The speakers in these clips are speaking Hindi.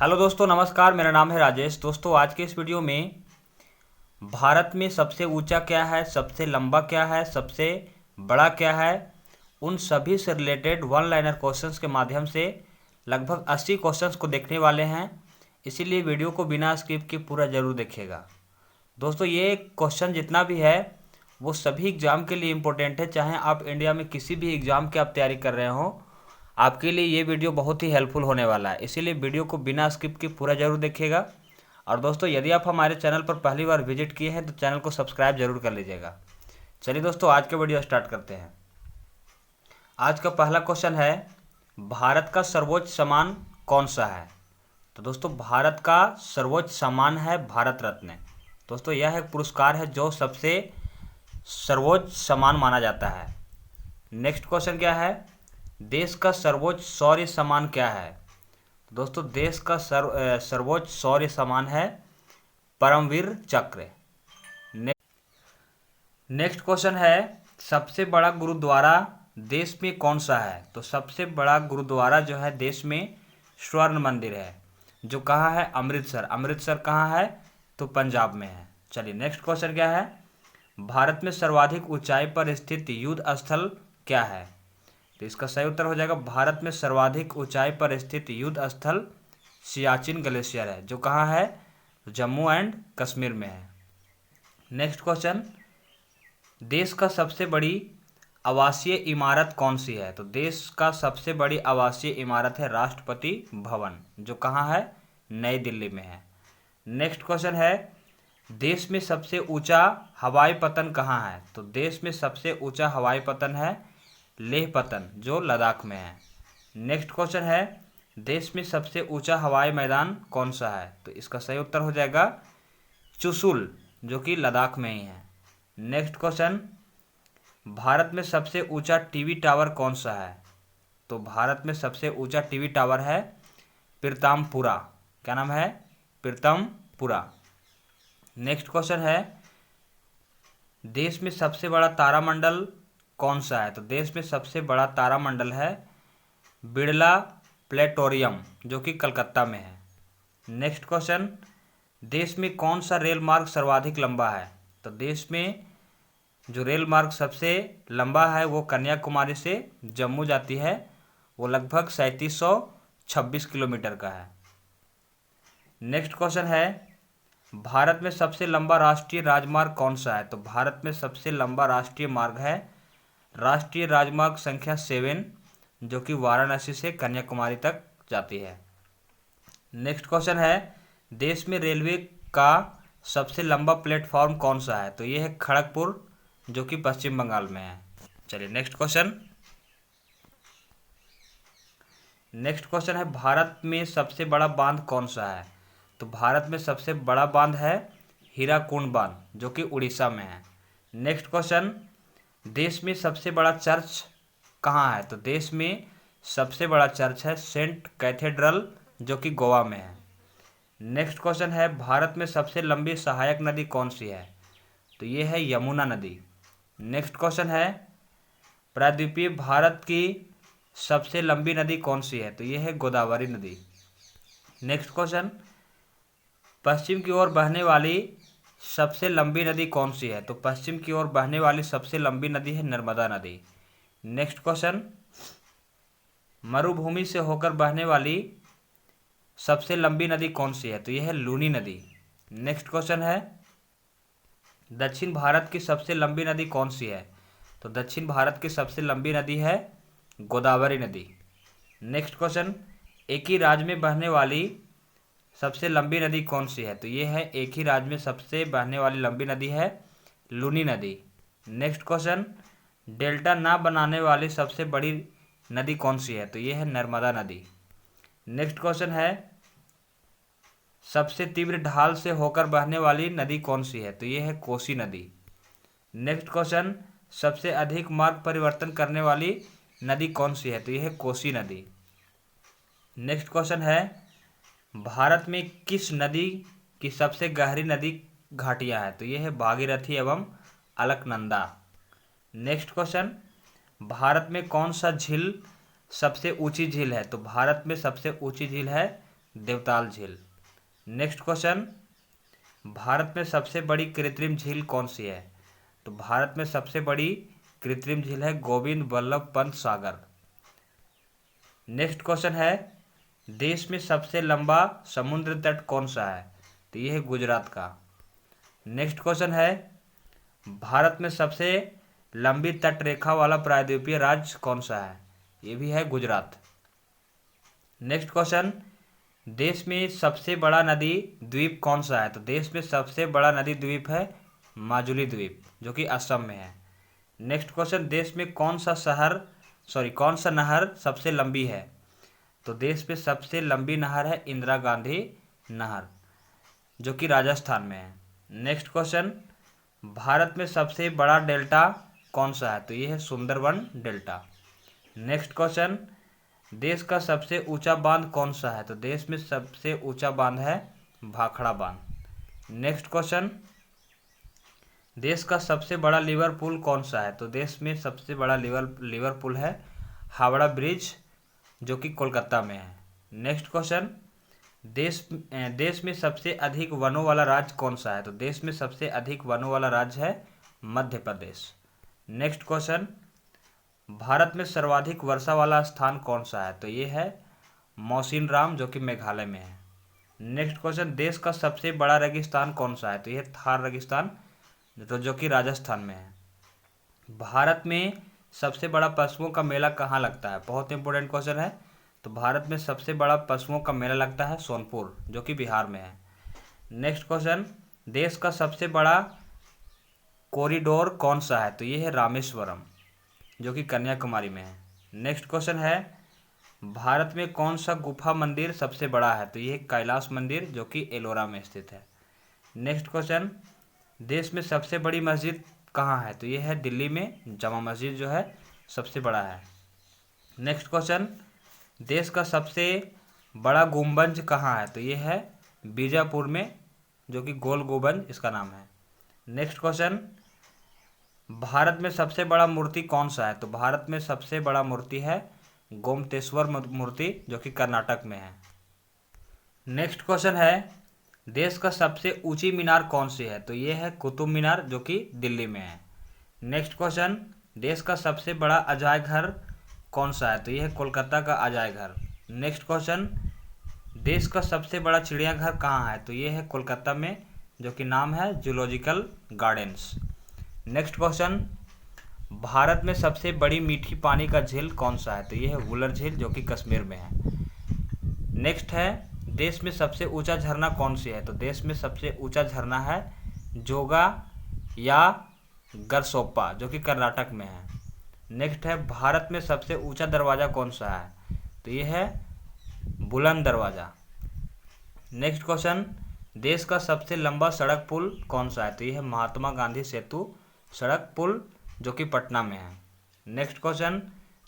हेलो दोस्तों, नमस्कार। मेरा नाम है राजेश। दोस्तों, आज के इस वीडियो में भारत में सबसे ऊंचा क्या है, सबसे लंबा क्या है, सबसे बड़ा क्या है, उन सभी से रिलेटेड वन लाइनर क्वेश्चंस के माध्यम से लगभग 80 क्वेश्चंस को देखने वाले हैं। इसीलिए वीडियो को बिना स्किप के पूरा जरूर देखिएगा। दोस्तों, ये क्वेश्चन जितना भी है वो सभी एग्ज़ाम के लिए इम्पोर्टेंट है। चाहे आप इंडिया में किसी भी एग्ज़ाम की आप तैयारी कर रहे हो, आपके लिए ये वीडियो बहुत ही हेल्पफुल होने वाला है। इसीलिए वीडियो को बिना स्किप के पूरा जरूर देखिएगा। और दोस्तों, यदि आप हमारे चैनल पर पहली बार विजिट किए हैं तो चैनल को सब्सक्राइब जरूर कर लीजिएगा। चलिए दोस्तों, आज का वीडियो स्टार्ट करते हैं। आज का पहला क्वेश्चन है, भारत का सर्वोच्च सम्मान कौन सा है? तो दोस्तों, भारत का सर्वोच्च सम्मान है भारत रत्न। दोस्तों, यह एक पुरस्कार है जो सबसे सर्वोच्च सम्मान माना जाता है। नेक्स्ट क्वेश्चन क्या है, देश का सर्वोच्च शौर्य सम्मान क्या है? तो दोस्तों, देश का सर्वोच्च शौर्य सम्मान है परमवीर चक्र। नेक्स्ट क्वेश्चन है, सबसे बड़ा गुरुद्वारा देश में कौन सा है? तो सबसे बड़ा गुरुद्वारा जो है देश में स्वर्ण मंदिर है, जो कहाँ है? अमृतसर। अमृतसर कहाँ है? तो पंजाब में है। चलिए, नेक्स्ट क्वेश्चन क्या है, भारत में सर्वाधिक ऊंचाई पर स्थित युद्ध स्थल क्या है? तो इसका सही उत्तर हो जाएगा, भारत में सर्वाधिक ऊंचाई पर स्थित युद्ध स्थल सियाचिन ग्लेशियर है, जो कहाँ है? जम्मू एंड कश्मीर में है। नेक्स्ट क्वेश्चन, देश का सबसे बड़ी आवासीय इमारत कौन सी है? तो देश का सबसे बड़ी आवासीय इमारत है राष्ट्रपति भवन, जो कहाँ है? नई दिल्ली में है। नेक्स्ट क्वेश्चन है, देश में सबसे ऊंचा हवाई पतन कहाँ है? तो देश में सबसे ऊंचा हवाई पतन है लेह पतन, जो लद्दाख में है। नेक्स्ट क्वेश्चन है, देश में सबसे ऊंचा हवाई मैदान कौन सा है? तो इसका सही उत्तर हो जाएगा चुशुल, जो कि लद्दाख में ही है। नेक्स्ट क्वेश्चन, भारत में सबसे ऊंचा टीवी टावर कौन सा है? तो भारत में सबसे ऊंचा टीवी टावर है पीरतामपुरा। क्या नाम है? पीरतामपुरा। नेक्स्ट क्वेश्चन है, देश में सबसे बड़ा तारामंडल कौन सा है? तो देश में सबसे बड़ा तारामंडल है बिरला प्लेटोरियम, जो कि कलकत्ता में है। नेक्स्ट क्वेश्चन, देश में कौन सा रेल मार्ग सर्वाधिक लंबा है? तो देश में जो रेल मार्ग सबसे लंबा है वो कन्याकुमारी से जम्मू जाती है, वो लगभग 3726 किलोमीटर का है। नेक्स्ट क्वेश्चन है, भारत में सबसे लंबा राष्ट्रीय राजमार्ग कौन सा है? तो भारत में सबसे लंबा राष्ट्रीय मार्ग है राष्ट्रीय राजमार्ग संख्या 7, जो कि वाराणसी से कन्याकुमारी तक जाती है। नेक्स्ट क्वेश्चन है, देश में रेलवे का सबसे लंबा प्लेटफॉर्म कौन सा है? तो ये है खड़गपुर, जो कि पश्चिम बंगाल में है। चलिए, नेक्स्ट क्वेश्चन। नेक्स्ट क्वेश्चन है, भारत में सबसे बड़ा बांध कौन सा है? तो भारत में सबसे बड़ा बांध है हीराकुंड बांध, जो कि उड़ीसा में है। नेक्स्ट क्वेश्चन, देश में सबसे बड़ा चर्च कहाँ है? तो देश में सबसे बड़ा चर्च है सेंट कैथेड्रल, जो कि गोवा में है। नेक्स्ट क्वेश्चन है, भारत में सबसे लंबी सहायक नदी कौन सी है? तो ये है यमुना नदी। नेक्स्ट क्वेश्चन है, प्रायद्वीपीय भारत की सबसे लंबी नदी कौन सी है? तो ये है गोदावरी नदी। नेक्स्ट क्वेश्चन, पश्चिम की ओर बहने वाली सबसे लंबी नदी कौन सी है? तो पश्चिम की ओर बहने वाली सबसे लंबी नदी है नर्मदा नदी। नेक्स्ट क्वेश्चन, मरुभूमि से होकर बहने वाली सबसे लंबी नदी कौन सी है? तो यह है लूनी नदी। नेक्स्ट क्वेश्चन है, दक्षिण भारत की सबसे लंबी नदी कौन सी है? तो दक्षिण भारत की सबसे लंबी नदी है गोदावरी नदी। नेक्स्ट क्वेश्चन, एक ही राज्य में बहने वाली सबसे लंबी नदी कौन सी है? तो ये है एक ही राज्य में सबसे बहने वाली लंबी नदी है लूनी नदी। नेक्स्ट क्वेश्चन, डेल्टा ना बनाने वाली सबसे बड़ी नदी कौन सी है? तो ये है नर्मदा नदी। नेक्स्ट क्वेश्चन है, सबसे तीव्र ढाल से होकर बहने वाली नदी कौन सी है? तो ये है कोसी नदी। नेक्स्ट क्वेश्चन, सबसे अधिक मार्ग परिवर्तन करने वाली नदी कौन सी है? तो ये है कोसी नदी। नेक्स्ट क्वेश्चन है, भारत में किस नदी की सबसे गहरी नदी घाटियां हैं? तो ये है भागीरथी एवं अलकनंदा। नेक्स्ट क्वेश्चन, भारत में कौन सा झील सबसे ऊंची झील है? तो भारत में सबसे ऊंची झील है देवताल झील। नेक्स्ट क्वेश्चन, भारत में सबसे बड़ी कृत्रिम झील कौन सी है? तो भारत में सबसे बड़ी कृत्रिम झील है गोविंद बल्लभ पंत सागर। नेक्स्ट क्वेश्चन है, देश में सबसे लंबा समुद्र तट कौन सा है? तो ये है गुजरात का। नेक्स्ट क्वेश्चन है, भारत में सबसे लंबी तट रेखा वाला प्रायद्वीपीय राज्य कौन सा है? ये भी है गुजरात। नेक्स्ट क्वेश्चन, देश में सबसे बड़ा नदी द्वीप कौन सा है? तो देश में सबसे बड़ा नदी द्वीप है माजुली द्वीप, जो कि असम में है। नेक्स्ट क्वेश्चन, देश में कौन सा नहर सबसे लंबी है? तो देश में सबसे लंबी नहर है इंदिरा गांधी नहर, जो कि राजस्थान में है। नेक्स्ट क्वेश्चन, भारत में सबसे बड़ा डेल्टा कौन सा है? तो ये है सुंदरबन डेल्टा। नेक्स्ट क्वेश्चन, देश का सबसे ऊंचा बांध कौन सा है? तो देश में सबसे ऊंचा बांध है भाखड़ा बांध। नेक्स्ट क्वेश्चन, देश का सबसे बड़ा लिवर पुल कौन सा है? तो देश में सबसे बड़ा लिवर पुल है हावड़ा ब्रिज, जो कि कोलकाता में है। नेक्स्ट क्वेश्चन, देश में सबसे अधिक वनों वाला राज्य कौन सा है? तो देश में सबसे अधिक वनों वाला राज्य है मध्य प्रदेश। नेक्स्ट क्वेश्चन, भारत में सर्वाधिक वर्षा वाला स्थान कौन सा है? तो ये है मौसिनराम, जो कि मेघालय में है। नेक्स्ट क्वेश्चन, देश का सबसे बड़ा रेगिस्तान कौन सा है? तो ये थार रेगिस्तान, जो कि राजस्थान में है। भारत में सबसे बड़ा पशुओं का मेला कहाँ लगता है? बहुत इंपॉर्टेंट क्वेश्चन है। तो भारत में सबसे बड़ा पशुओं का मेला लगता है सोनपुर, जो कि बिहार में है। नेक्स्ट क्वेश्चन, देश का सबसे बड़ा कॉरिडोर कौन सा है? तो ये है रामेश्वरम, जो कि कन्याकुमारी में है। नेक्स्ट क्वेश्चन है, भारत में कौन सा गुफा मंदिर सबसे बड़ा है? तो ये कैलाश मंदिर, जो कि एलोरा में स्थित है। नेक्स्ट क्वेश्चन, देश में सबसे बड़ी मस्जिद कहाँ है? तो ये है दिल्ली में जामा मस्जिद, जो है सबसे बड़ा है। नेक्स्ट क्वेश्चन, देश का सबसे बड़ा गुम्बज कहाँ है? तो ये है बीजापुर में, जो कि गोल गुम्बज इसका नाम है। नेक्स्ट क्वेश्चन, भारत में सबसे बड़ा मूर्ति कौन सा है? तो भारत में सबसे बड़ा मूर्ति है गोमतेश्वर मूर्ति, जो कि कर्नाटक में है। नेक्स्ट क्वेश्चन है, देश का सबसे ऊंची मीनार कौन सी है? तो ये है कुतुब मीनार, जो कि दिल्ली में है। नेक्स्ट क्वेश्चन, देश का सबसे बड़ा अजायब घर कौन सा है? तो ये है कोलकाता का अजायब घर। नेक्स्ट क्वेश्चन, देश का सबसे बड़ा चिड़ियाघर कहाँ है? तो ये है कोलकाता में, जो कि नाम है zoological gardens. Next question, Bharat में सबसे बड़ी मीठी पानी का झील कौन सा है? तो ये है वुलर झील, जो कि कश्मीर में है। नेक्स्ट है, देश में सबसे ऊंचा झरना कौन सी है? तो देश में सबसे ऊंचा झरना है जोगा या गरसोप्पा, जो कि कर्नाटक में है। नेक्स्ट है, भारत में सबसे ऊंचा दरवाज़ा कौन सा है? तो ये है बुलंद दरवाज़ा। नेक्स्ट क्वेश्चन, देश का सबसे लंबा सड़क पुल कौन सा है? तो ये है महात्मा गांधी सेतु सड़क पुल, जो कि पटना में है। नेक्स्ट क्वेश्चन,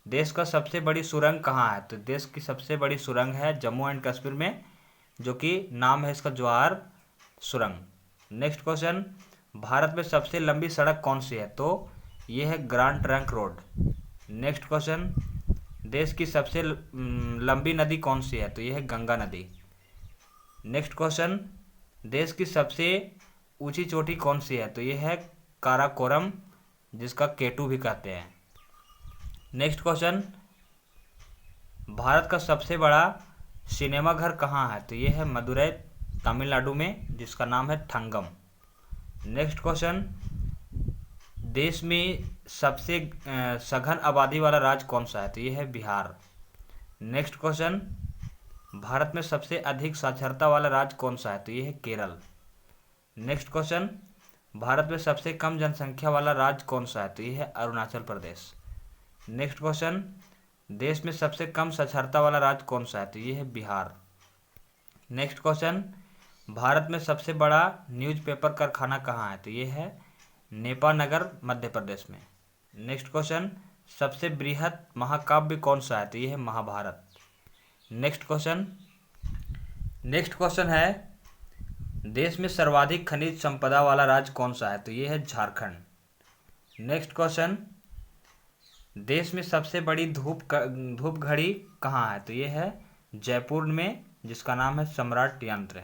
देश का सबसे बड़ी सुरंग कहाँ है? तो देश की सबसे बड़ी सुरंग है जम्मू एंड कश्मीर में, जो कि नाम है इसका जवाहर सुरंग। नेक्स्ट क्वेश्चन, भारत में सबसे लंबी सड़क कौन सी है? तो ये है grand trunk road. Next question, देश की सबसे लंबी नदी कौन सी है? तो ये है गंगा नदी। नेक्स्ट क्वेश्चन, देश की सबसे ऊंची चोटी कौन सी है? तो ये है काराकोरम, जिसका केटू भी कहते हैं। नेक्स्ट क्वेश्चन, भारत का सबसे बड़ा सिनेमाघर कहाँ है? तो ये है मदुरई तमिलनाडु में, जिसका नाम है थंगम। नेक्स्ट क्वेश्चन, देश में सबसे सघन आबादी वाला राज्य कौन सा है? तो ये है बिहार। नेक्स्ट क्वेश्चन, भारत में सबसे अधिक साक्षरता वाला राज्य कौन सा है? तो ये है केरल। नेक्स्ट क्वेश्चन, भारत में सबसे कम जनसंख्या वाला राज्य कौन सा है? तो ये है अरुणाचल प्रदेश। नेक्स्ट क्वेश्चन, देश में सबसे कम साक्षरता वाला राज्य कौन सा है? तो ये है बिहार। नेक्स्ट क्वेश्चन, भारत में सबसे बड़ा न्यूज़पेपर कारखाना कहाँ है? तो ये है नेपानगर, मध्य प्रदेश में। नेक्स्ट क्वेश्चन, सबसे बृहत महाकाव्य कौन सा है? तो ये है महाभारत। नेक्स्ट क्वेश्चन है, देश में सर्वाधिक खनिज संपदा वाला राज्य कौन सा है? तो ये है झारखंड। नेक्स्ट क्वेश्चन, देश में सबसे बड़ी धूप घड़ी कहाँ है? तो ये है जयपुर में, जिसका नाम है सम्राट यंत्र।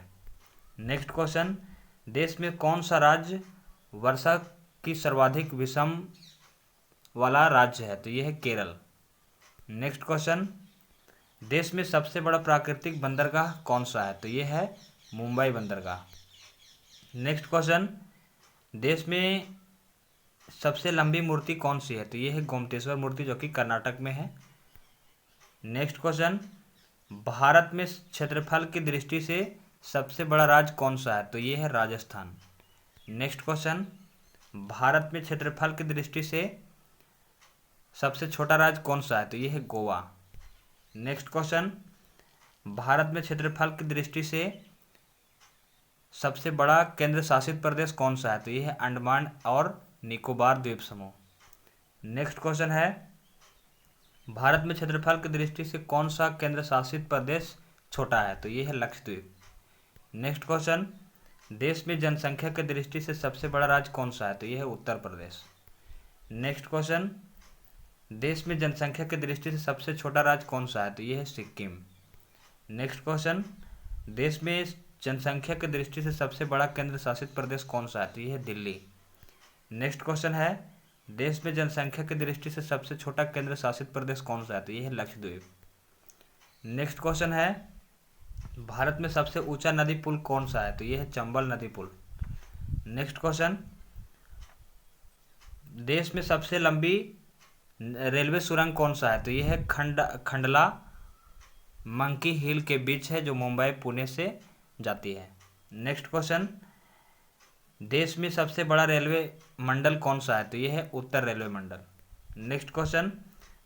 नेक्स्ट क्वेश्चन, देश में कौन सा राज्य वर्षा की सर्वाधिक विषम वाला राज्य है? तो यह है केरल। नेक्स्ट क्वेश्चन, देश में सबसे बड़ा प्राकृतिक बंदरगाह कौन सा है? तो यह है मुंबई बंदरगाह। नेक्स्ट क्वेश्चन, देश में सबसे लंबी मूर्ति कौन सी है? तो यह है गोमतेश्वर मूर्ति, जो कि कर्नाटक में है। नेक्स्ट क्वेश्चन, भारत में क्षेत्रफल की दृष्टि से सबसे बड़ा राज्य कौन सा है? तो यह है राजस्थान। नेक्स्ट क्वेश्चन, भारत में क्षेत्रफल की दृष्टि से सबसे छोटा राज्य कौन सा है? तो यह है गोवा। नेक्स्ट क्वेश्चन, भारत में क्षेत्रफल की दृष्टि से सबसे बड़ा केंद्र शासित प्रदेश कौन सा है? तो यह है अंडमान और निकोबार द्वीप समूह। नेक्स्ट क्वेश्चन है, भारत में क्षेत्रफल की दृष्टि से कौन सा केंद्र शासित प्रदेश छोटा है? तो यह है लक्षद्वीप। नेक्स्ट क्वेश्चन, देश में जनसंख्या की दृष्टि से सबसे बड़ा राज्य कौन सा है? तो यह है उत्तर प्रदेश। नेक्स्ट क्वेश्चन, देश में जनसंख्या की दृष्टि से सबसे छोटा राज्य कौन सा है? तो यह है सिक्किम। नेक्स्ट क्वेश्चन, देश में जनसंख्या की दृष्टि से सबसे बड़ा केंद्र शासित प्रदेश कौन सा है? तो यह है दिल्ली। नेक्स्ट क्वेश्चन है, देश में जनसंख्या की दृष्टि से सबसे छोटा केंद्र शासित प्रदेश कौन सा है? तो यह है लक्षद्वीप। नेक्स्ट क्वेश्चन है, भारत में सबसे ऊंचा नदी पुल कौन सा है? तो यह है चंबल नदी पुल। नेक्स्ट क्वेश्चन, देश में सबसे लंबी रेलवे सुरंग कौन सा है? तो यह है खंडला मंकी हिल के बीच है, जो मुंबई पुणे से जाती है। नेक्स्ट क्वेश्चन, देश में सबसे बड़ा रेलवे मंडल कौन सा है? तो यह है उत्तर रेलवे मंडल। नेक्स्ट क्वेश्चन,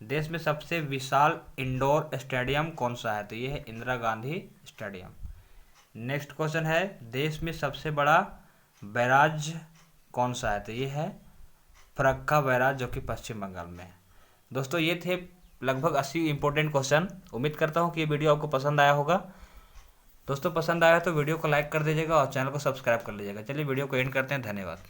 देश में सबसे विशाल इंडोर स्टेडियम कौन सा है? तो यह है Indira Gandhi stadium. Next question है, देश में सबसे बड़ा बैराज कौन सा है? तो यह है फरक्का बैराज, जो कि पश्चिम बंगाल में है। दोस्तों, ये थे लगभग 80 इंपॉर्टेंट क्वेश्चन। उम्मीद करता हूँ कि ये वीडियो आपको पसंद आया होगा। दोस्तों, पसंद आया तो वीडियो को लाइक कर दीजिएगा और चैनल को सब्सक्राइब कर लीजिएगा। चलिए वीडियो को एंड करते हैं। धन्यवाद।